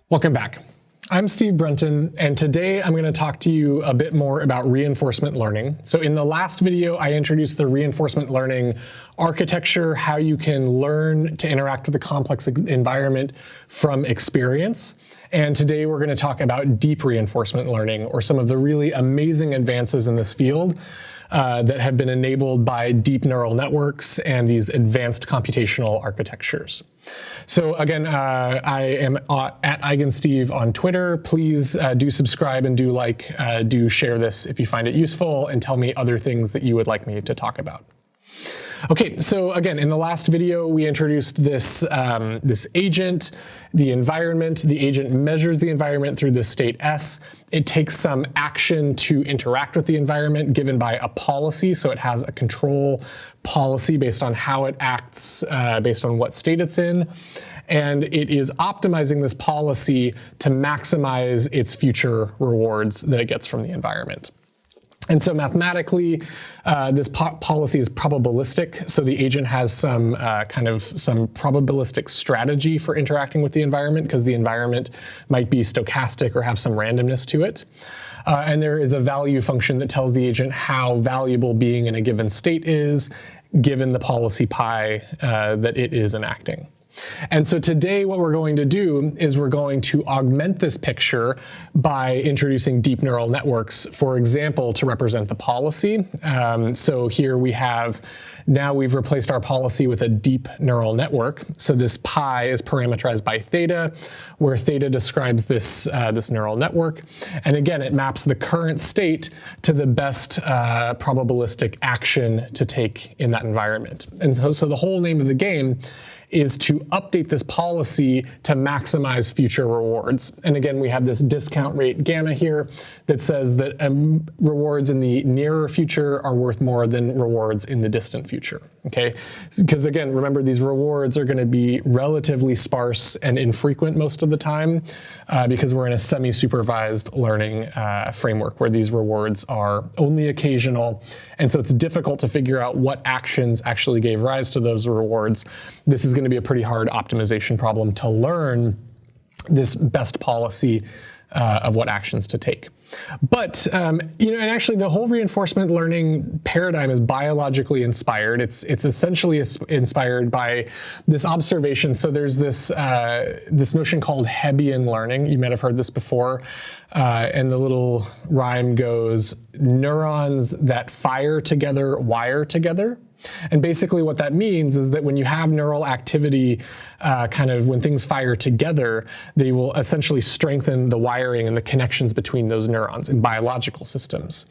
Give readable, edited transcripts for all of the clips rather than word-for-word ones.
Welcome back. I'm Steve Brunton, and today I'm going to talk to you a bit more about reinforcement learning. So in the last video, I introduced the reinforcement learning architecture, how you can learn to interact with a complex environment from experience. And today we're going to talk about deep reinforcement learning, or some of the really amazing advances in this field that have been enabled by deep neural networks and these advanced computational architectures. So again, I am at EigenSteve on Twitter. Please do subscribe and do share this if you find it useful, and tell me other things that you would like me to talk about. Okay, so again, in the last video, we introduced this, this agent, the environment. The agent measures the environment through this state S. It takes some action to interact with the environment given by a policy. So it has a control policy based on how it acts, based on what state it's in. And it is optimizing this policy to maximize its future rewards that it gets from the environment. And so mathematically, this policy is probabilistic. So the agent has some some probabilistic strategy for interacting with the environment, because the environment might be stochastic or have some randomness to it. And there is a value function that tells the agent how valuable being in a given state is, given the policy pi that it is enacting. And so today what we're going to do is we're going to augment this picture by introducing deep neural networks, for example, to represent the policy. So here we have, now we've replaced our policy with a deep neural network. So this pi is parameterized by theta, where theta describes this, this neural network. And again, it maps the current state to the best probabilistic action to take in that environment. And so the whole name of the game is to update this policy to maximize future rewards. And again, we have this discount rate gamma here that says that rewards in the nearer future are worth more than rewards in the distant future, okay? Because again, remember, these rewards are going to be relatively sparse and infrequent most of the time, because we're in a semi-supervised learning framework where these rewards are only occasional. And so it's difficult to figure out what actions actually gave rise to those rewards. This is going to be a pretty hard optimization problem to learn this best policy of what actions to take. But, you know, and actually the whole reinforcement learning paradigm is biologically inspired. It's essentially inspired by this observation. So there's this, this notion called Hebbian learning. You might have heard this before. And the little rhyme goes, neurons that fire together wire together. And basically what that means is that when you have neural activity, when things fire together, they will essentially strengthen the wiring and the connections between those neurons in biological systems.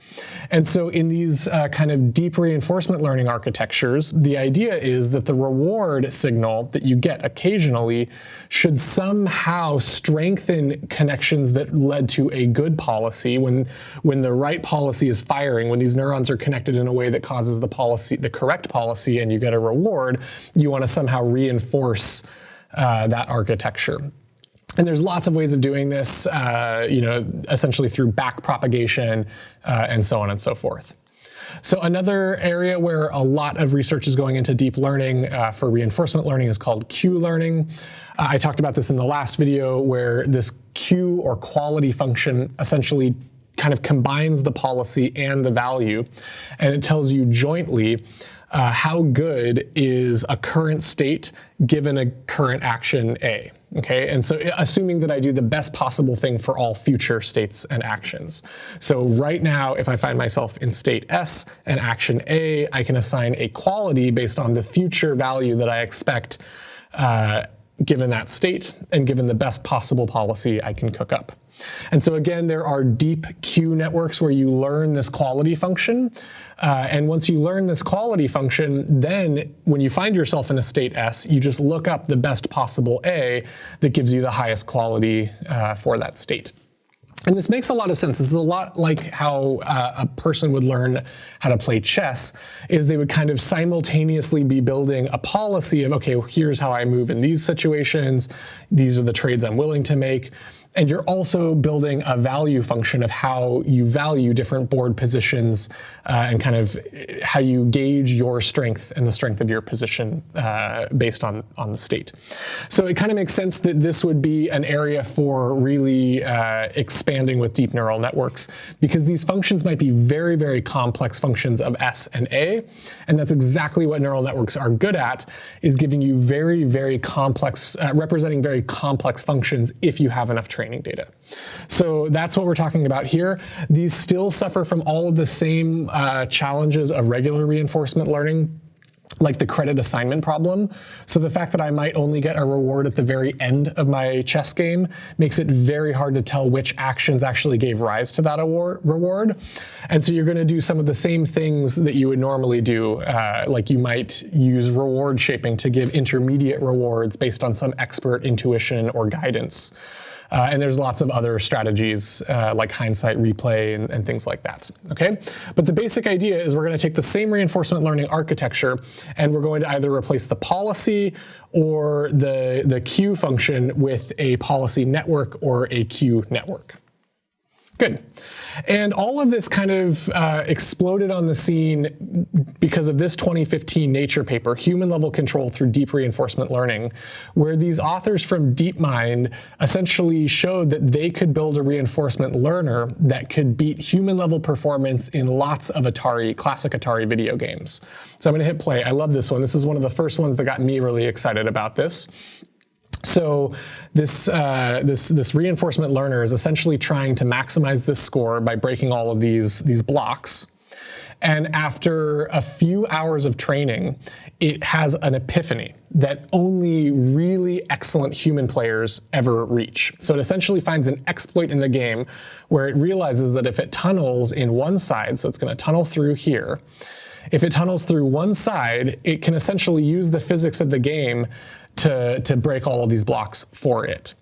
And so in these kind of deep reinforcement learning architectures, the idea is that the reward signal that you get occasionally should somehow strengthen connections that led to a good policy. When the right policy is firing, when these neurons are connected in a way that causes the correct policy, and you get a reward, you want to somehow reinforce that architecture. And there's lots of ways of doing this, you know, essentially through back propagation and so on and so forth. So another area where a lot of research is going into deep learning for reinforcement learning is called Q-learning. I talked about this in the last video, where this Q, or quality function, essentially kind of combines the policy and the value, and it tells you jointly how good is a current state given a current action A, okay? And so assuming that I do the best possible thing for all future states and actions. So right now, if I find myself in state S and action A, I can assign a quality based on the future value that I expect given that state and given the best possible policy I can cook up. And so again, there are deep Q networks where you learn this quality function. And once you learn this quality function, then when you find yourself in a state S, you just look up the best possible A that gives you the highest quality for that state. And this makes a lot of sense. This is a lot like how a person would learn how to play chess, is they would kind of simultaneously be building a policy of, okay, well, here's how I move in these situations. These are the trades I'm willing to make. And you're also building a value function of how you value different board positions and kind of how you gauge your strength and the strength of your position based on the state. So it kind of makes sense that this would be an area for really expanding with deep neural networks, because these functions might be very, very complex functions of S and A. And that's exactly what neural networks are good at, is giving you very, very complex, representing very complex functions if you have enough training data. So that's what we're talking about here. These still suffer from all of the same challenges of regular reinforcement learning, like the credit assignment problem. So the fact that I might only get a reward at the very end of my chess game makes it very hard to tell which actions actually gave rise to that reward. And so you're going to do some of the same things that you would normally do, like you might use reward shaping to give intermediate rewards based on some expert intuition or guidance. And there's lots of other strategies like hindsight replay and things like that, okay? But the basic idea is we're going to take the same reinforcement learning architecture and we're going to either replace the policy or the queue function with a policy network or a queue network. Good. And all of this kind of exploded on the scene because of this 2015 Nature paper, Human Level Control Through Deep Reinforcement Learning, where these authors from DeepMind essentially showed that they could build a reinforcement learner that could beat human level performance in lots of classic Atari video games. So I'm going to hit play. I love this one. This is one of the first ones that got me really excited about this. So this reinforcement learner is essentially trying to maximize this score by breaking all of these blocks. And after a few hours of training, it has an epiphany that only really excellent human players ever reach. So it essentially finds an exploit in the game where it realizes that if it tunnels in one side, so it's going to tunnel through here, if it tunnels through one side, it can essentially use the physics of the game to break all of these blocks for it.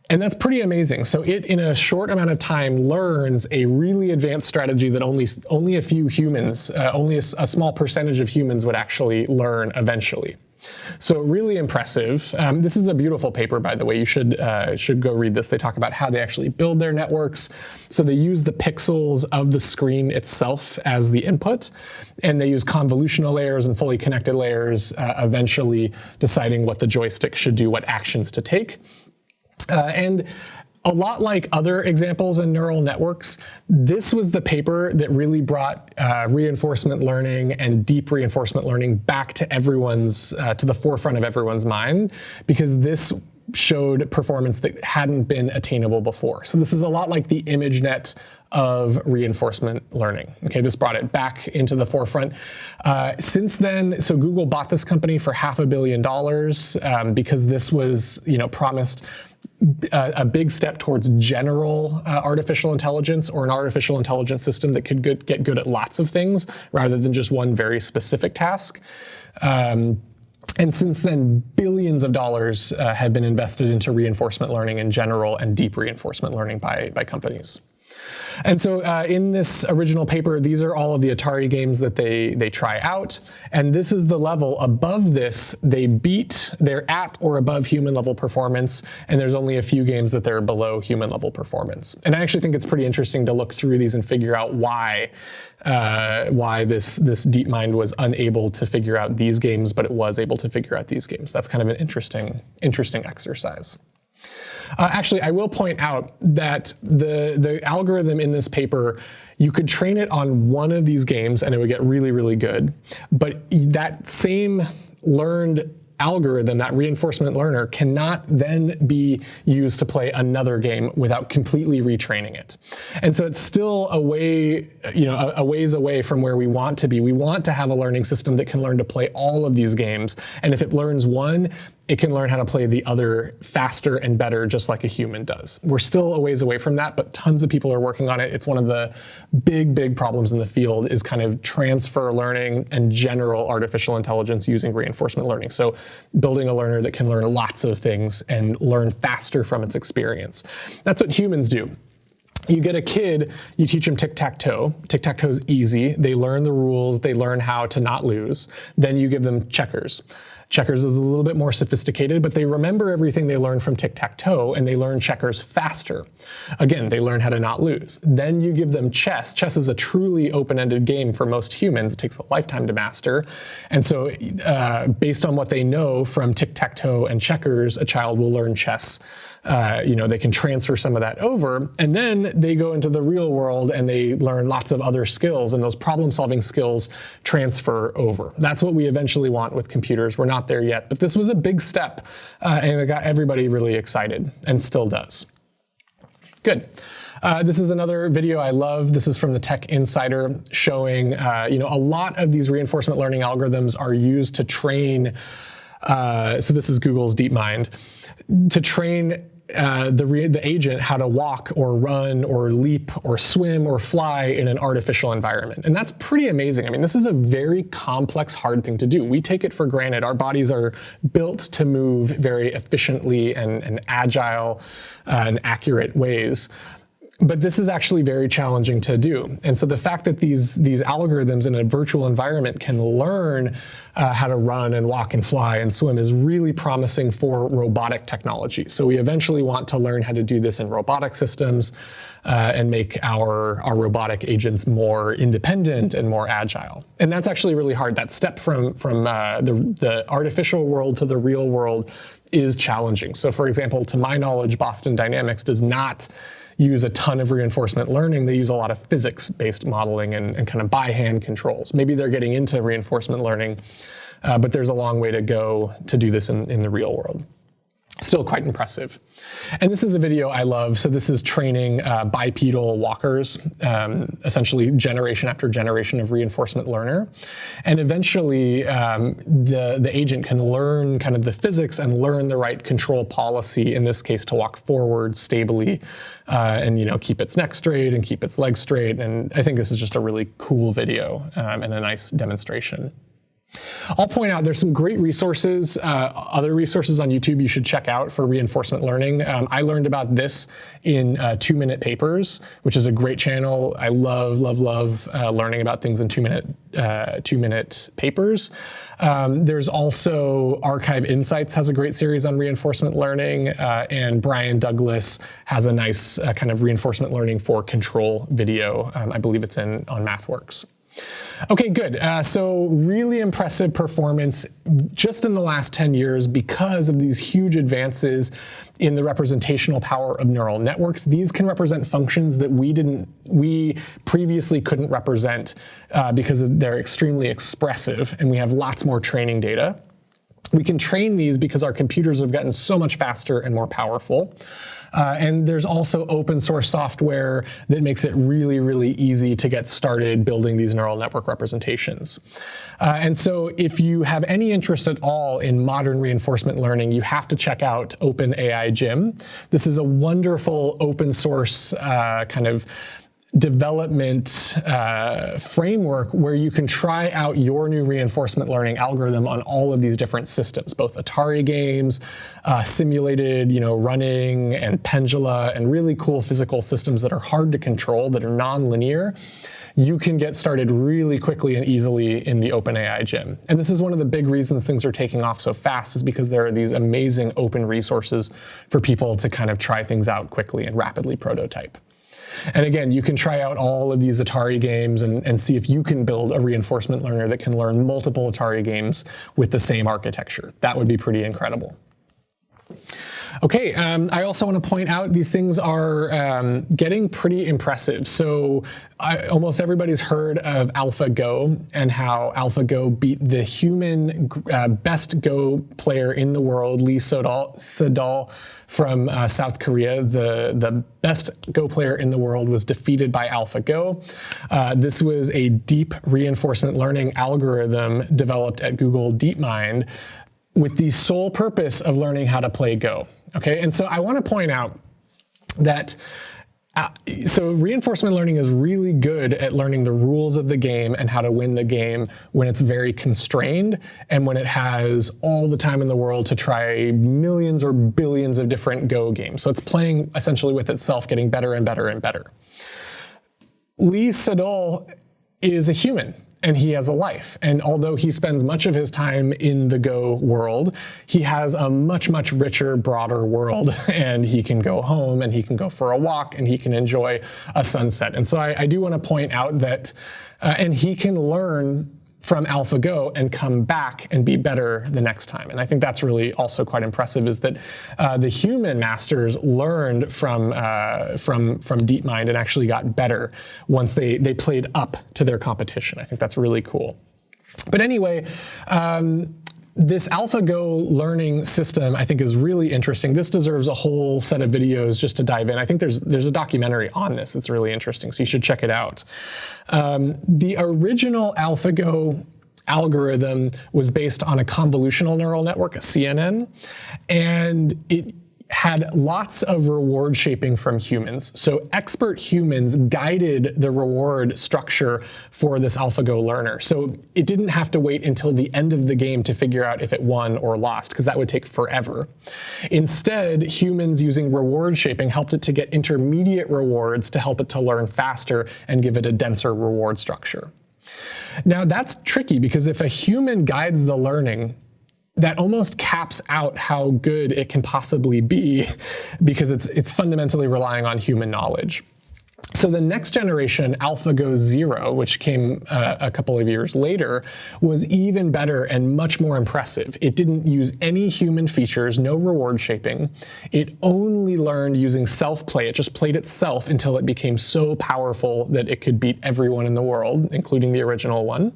And that's pretty amazing. So it, in a short amount of time, learns a really advanced strategy that only a few humans, only a small percentage of humans would actually learn eventually. So really impressive. This is a beautiful paper, by the way. You should go read this. They talk about how they actually build their networks. So they use the pixels of the screen itself as the input, and they use convolutional layers and fully connected layers, eventually deciding what the joystick should do, what actions to take. And a lot like other examples in neural networks, this was the paper that really brought reinforcement learning and deep reinforcement learning back to to the forefront of everyone's mind, because this showed performance that hadn't been attainable before. So this is a lot like the ImageNet of reinforcement learning. Okay, this brought it back into the forefront. Since then, so Google bought this company for $500 million because this was, promised a big step towards general artificial intelligence, or an artificial intelligence system that could get good at lots of things rather than just one very specific task. And since then, billions of dollars have been invested into reinforcement learning in general and deep reinforcement learning by companies. And so in this original paper, these are all of the Atari games that they try out. And this is the level. Above this, they're at or above human level performance. And there's only a few games that they're below human level performance. And I actually think it's pretty interesting to look through these and figure out why this DeepMind was unable to figure out these games, but it was able to figure out these games. That's kind of an interesting exercise. Actually, I will point out that the algorithm in this paper, you could train it on one of these games and it would get really, really good. But that same learned algorithm, that reinforcement learner, cannot then be used to play another game without completely retraining it. And so it's still a ways away from where we want to be. We want to have a learning system that can learn to play all of these games. And if it learns one, it can learn how to play the other faster and better, just like a human does. We're still a ways away from that, but tons of people are working on it. It's one of the big problems in the field, is kind of transfer learning and general artificial intelligence using reinforcement learning. So building a learner that can learn lots of things and learn faster from its experience. That's what humans do. You get a kid, you teach them tic-tac-toe. Tic-tac-toe is easy. They learn the rules. They learn how to not lose. Then you give them checkers. Checkers is a little bit more sophisticated, but they remember everything they learned from tic-tac-toe, and they learn checkers faster. Again, they learn how to not lose. Then you give them chess. Chess is a truly open-ended game for most humans. It takes a lifetime to master. And so based on what they know from tic-tac-toe and checkers, a child will learn chess. They can transfer some of that over, and then they go into the real world and they learn lots of other skills, and those problem-solving skills transfer over. That's what we eventually want with computers. We're not there yet, but this was a big step, and it got everybody really excited, and still does. Good. This is another video I love. This is from the Tech Insider, showing a lot of these reinforcement learning algorithms are used to train. So this is Google's DeepMind, to train the agent how to walk or run or leap or swim or fly in an artificial environment. And that's pretty amazing. I mean, this is a very complex, hard thing to do. We take it for granted. Our bodies are built to move very efficiently and agile and accurate ways. But this is actually very challenging to do. And so the fact that these algorithms in a virtual environment can learn how to run and walk and fly and swim is really promising for robotic technology. So we eventually want to learn how to do this in robotic systems and make our robotic agents more independent and more agile. And that's actually really hard. That step from the artificial world to the real world is challenging. So for example, to my knowledge, Boston Dynamics does not use a ton of reinforcement learning. They use a lot of physics-based modeling and kind of by-hand controls. Maybe they're getting into reinforcement learning, but there's a long way to go to do this in the real world. Still quite impressive. And this is a video I love. So this is training bipedal walkers, essentially generation after generation of reinforcement learner. And eventually the agent can learn kind of the physics and learn the right control policy, in this case to walk forward stably and keep its neck straight and keep its legs straight. And I think this is just a really cool video and a nice demonstration. I'll point out there's some great resources, other resources on YouTube you should check out for reinforcement learning. I learned about this in 2-minute papers, which is a great channel. I love learning about things in 2-minute papers. There's also Archive Insights has a great series on reinforcement learning, and Brian Douglas has a nice kind of reinforcement learning for control video. I believe it's on MathWorks. Okay, good. So really impressive performance just in the last 10 years because of these huge advances in the representational power of neural networks. These can represent functions that we previously couldn't represent because they're extremely expressive, and we have lots more training data. We can train these because our computers have gotten so much faster and more powerful. And there's also open source software that makes it really, really easy to get started building these neural network representations. And so if you have any interest at all in modern reinforcement learning, you have to check out OpenAI Gym. This is a wonderful open source kind of development framework where you can try out your new reinforcement learning algorithm on all of these different systems, both Atari games, simulated, running, and pendula, and really cool physical systems that are hard to control, that are non-linear. You can get started really quickly and easily in the OpenAI Gym. And this is one of the big reasons things are taking off so fast, is because there are these amazing open resources for people to kind of try things out quickly and rapidly prototype. And again, you can try out all of these Atari games and see if you can build a reinforcement learner that can learn multiple Atari games with the same architecture. That would be pretty incredible. Okay, I also want to point out these things are getting pretty impressive. So almost everybody's heard of Alphago and how Alphago beat the human best Go player in the world, Lee Sedol from South Korea. The best Go player in the world was defeated by Alphago. This was a deep reinforcement learning algorithm developed at Google DeepMind with the sole purpose of learning how to play Go. Okay, and so I want to point out that so reinforcement learning is really good at learning the rules of the game and how to win the game when it's very constrained and when it has all the time in the world to try millions or billions of different Go games. So it's playing essentially with itself, getting better and better and better. Lee Sedol is a human. and he has a life. And although he spends much of his time in the Go world, he has a much, much richer, broader world. And he can go home, and he can go for a walk, and he can enjoy a sunset. And so I do want to point out that, and he can learn from Alphago and come back and be better the next time. And I think that's really also quite impressive, is that the human masters learned from DeepMind and actually got better once they played up to their competition. I think that's really cool. But anyway, this Alphago learning system, I think, is really interesting. This deserves a whole set of videos just to dive in. I think there's a documentary on this. It's really interesting, so you should check it out. The original Alphago algorithm was based on a convolutional neural network, a CNN, and it had lots of reward shaping from humans. So expert humans guided the reward structure for this Alphago learner. So it didn't have to wait until the end of the game to figure out if it won or lost, because that would take forever. Instead, humans using reward shaping helped it to get intermediate rewards to help it to learn faster and give it a denser reward structure. Now that's tricky, because if a human guides the learning, that almost caps out how good it can possibly be, because it's fundamentally relying on human knowledge. So the next generation, Alphago 0, which came a couple of years later, was even better and much more impressive. It didn't use any human features, no reward shaping. It only learned using self-play. It just played itself until it became so powerful that it could beat everyone in the world, including the original one.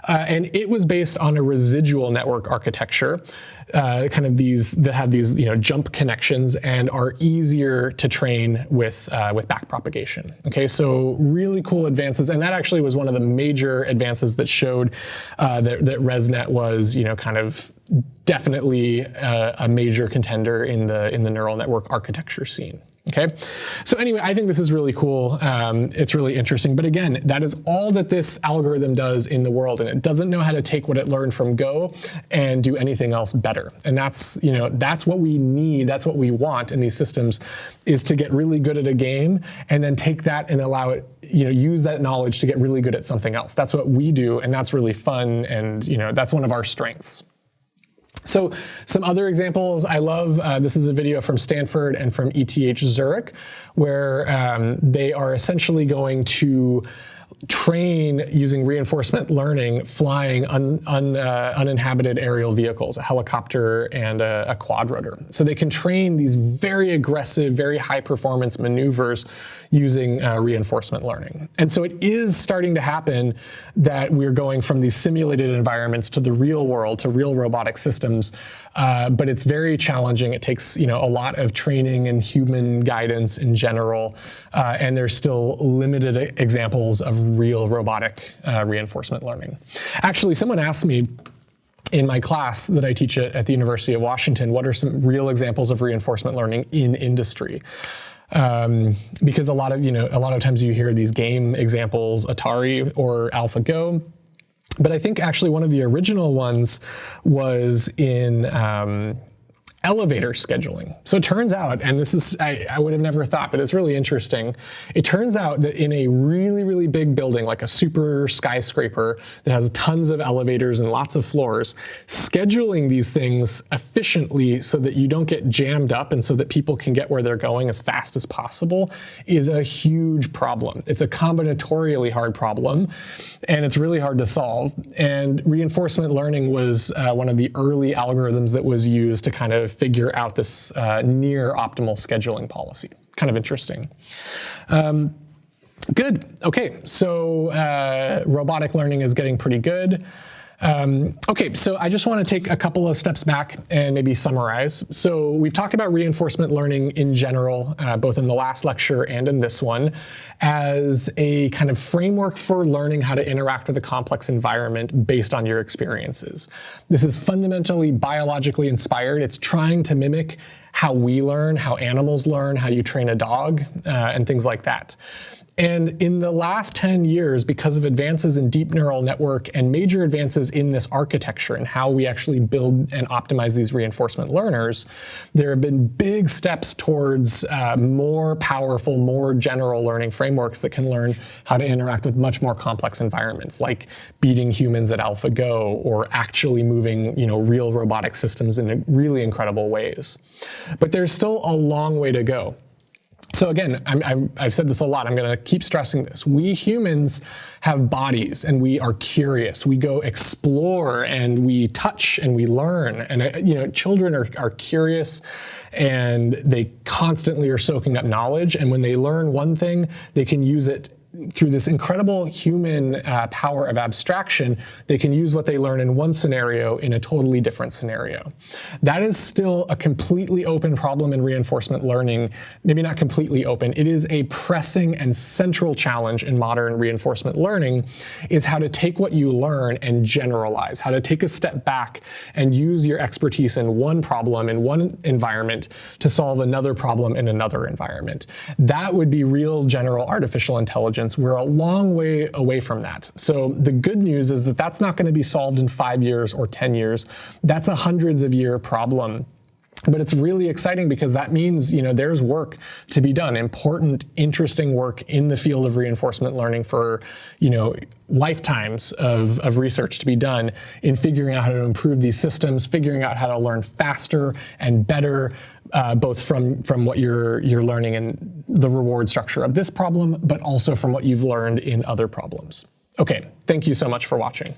And it was based on a residual network architecture, kind of these that have these jump connections and are easier to train with backpropagation. Okay, so really cool advances, and that actually was one of the major advances that showed that ResNet was kind of definitely a major contender in the neural network architecture scene. Okay, so anyway, I think this is really cool. It's really interesting. But again, that is all that this algorithm does in the world, and it doesn't know how to take what it learned from Go and do anything else better. And that's what we need. That's what we want in these systems, is to get really good at a game and then take that and allow it, use that knowledge to get really good at something else. That's what we do, and that's really fun, and that's one of our strengths. So some other examples I love, this is a video from Stanford and from ETH Zurich, where they are essentially going to train using reinforcement learning flying uninhabited aerial vehicles, a helicopter and a quadrotor. So they can train these very aggressive, very high performance maneuvers using reinforcement learning. And so it is starting to happen that we're going from these simulated environments to the real world, to real robotic systems, but it's very challenging. It takes a lot of training and human guidance in general, and there's still limited examples of real robotic reinforcement learning. Actually, someone asked me in my class that I teach at the University of Washington, what are some real examples of reinforcement learning in industry? Because a lot of times you hear these game examples, Atari or AlphaGo, but I think actually one of the original ones was in elevator scheduling. So it turns out, and this is, I would have never thought, but it's really interesting. It turns out that in a really, really big building, like a super skyscraper that has tons of elevators and lots of floors, scheduling these things efficiently so that you don't get jammed up and so that people can get where they're going as fast as possible is a huge problem. It's a combinatorially hard problem, and it's really hard to solve. And reinforcement learning was one of the early algorithms that was used to kind of figure out this near optimal scheduling policy. Kind of interesting. Good. Okay, so robotic learning is getting pretty good. Okay, so I just want to take a couple of steps back and maybe summarize. So we've talked about reinforcement learning in general, both in the last lecture and in this one, as a kind of framework for learning how to interact with a complex environment based on your experiences. This is fundamentally biologically inspired. It's trying to mimic how we learn, how animals learn, how you train a dog, and things like that. And in the last 10 years, because of advances in deep neural network and major advances in this architecture and how we actually build and optimize these reinforcement learners, there have been big steps towards more powerful, more general learning frameworks that can learn how to interact with much more complex environments, like beating humans at Alphago or actually moving, real robotic systems in really incredible ways. But there's still a long way to go. So again, I've said this a lot. I'm going to keep stressing this. We humans have bodies, and we are curious. We go explore, and we touch, and we learn. And children are curious, and they constantly are soaking up knowledge. And when they learn one thing, they can use it through this incredible human power of abstraction. They can use what they learn in one scenario in a totally different scenario. That is still a completely open problem in reinforcement learning. Maybe not completely open. It is a pressing and central challenge in modern reinforcement learning, is how to take what you learn and generalize, how to take a step back and use your expertise in one problem in one environment to solve another problem in another environment. That would be real general artificial intelligence. We're a long way away from that. So the good news is that that's not going to be solved in 5 years or 10 years. That's a hundreds of year problem. But it's really exciting because that means, there's work to be done, important, interesting work in the field of reinforcement learning for, lifetimes of research to be done in figuring out how to improve these systems, figuring out how to learn faster and better, both from what you're learning in the reward structure of this problem, but also from what you've learned in other problems. Okay, thank you so much for watching.